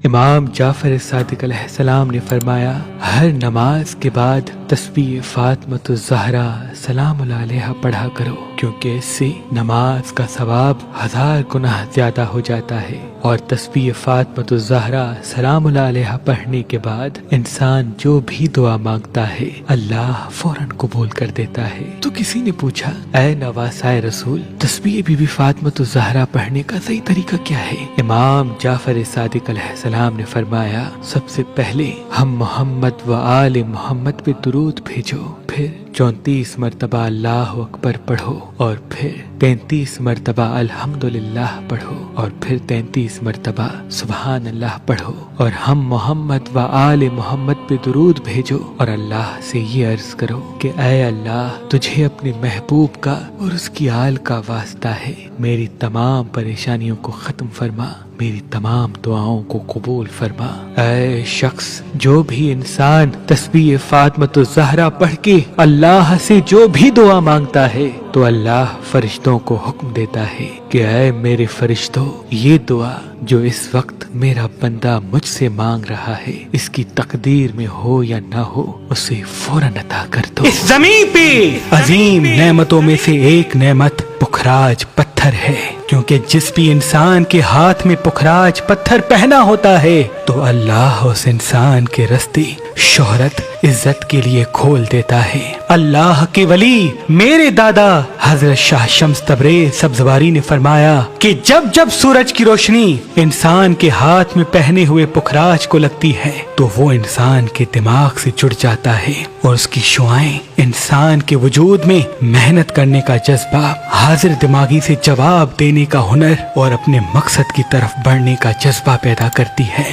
امام جعفر صادق علیہ السلام نے فرمایا، ہر نماز کے بعد تسبیح فاطمۃ الزہرا سلام اللہ علیہا پڑھا کرو، کیونکہ اس سے نماز کا ثواب 1000 گنا زیادہ ہو جاتا ہے، اور تسبیح فاطمۃ الزہرا سلام اللہ علیہا پڑھنے کے بعد انسان جو بھی دعا مانگتا ہے اللہ فوراً قبول کر دیتا ہے۔ تو کسی نے پوچھا، اے نواسائے رسول، تسبیح بی بی فاطمۃ الزہرا پڑھنے کا صحیح طریقہ کیا ہے؟ امام جعفر صادق علیہ السلام نے فرمایا، سب سے پہلے ہم محمد و آل محمد پہ درود بھیجو، پھر 34 مرتبہ اللہ اکبر پڑھو، اور پھر 33 مرتبہ الحمدللہ پڑھو، اور پھر 33 مرتبہ سبحان اللہ پڑھو، اور ہم محمد و آل محمد پہ درود بھیجو، اور اللہ سے یہ عرض کرو کہ اے اللہ، تجھے اپنے محبوب کا اور اس کی آل کا واسطہ ہے، میری تمام پریشانیوں کو ختم فرما، میری تمام دعاؤں کو قبول فرما۔ اے شخص، جو بھی انسان تسبیح فاطمۃ الزہرا پڑھ کے اللہ سے جو بھی دعا مانگتا ہے تو اللہ فرشتوں کو حکم دیتا ہے کہ اے میرے فرشتوں، یہ دعا جو اس وقت میرا بندہ مجھ سے مانگ رہا ہے، اس کی تقدیر میں ہو یا نہ ہو، اسے فوراً عطا کر دو۔ اس زمین پہ عظیم نعمتوں میں سے ایک نعمت پخراج پتھر ہے، کیونکہ جس بھی انسان کے ہاتھ میں پخراج پتھر پہنا ہوتا ہے تو اللہ اس انسان کے راستے شہرت عزت کے لیے کھول دیتا ہے۔ اللہ کے ولی میرے دادا حضرت شاہ شمس تبریز سبزواری نے فرمایا کہ جب جب سورج کی روشنی انسان کے ہاتھ میں پہنے ہوئے پخراج کو لگتی ہے تو وہ انسان کے دماغ سے جڑ جاتا ہے، اور اس کی شعائیں انسان کے وجود میں محنت کرنے کا جذبہ، حاضر دماغی سے جواب دینے کا ہنر اور اپنے مقصد کی طرف بڑھنے کا جذبہ پیدا کرتی ہے۔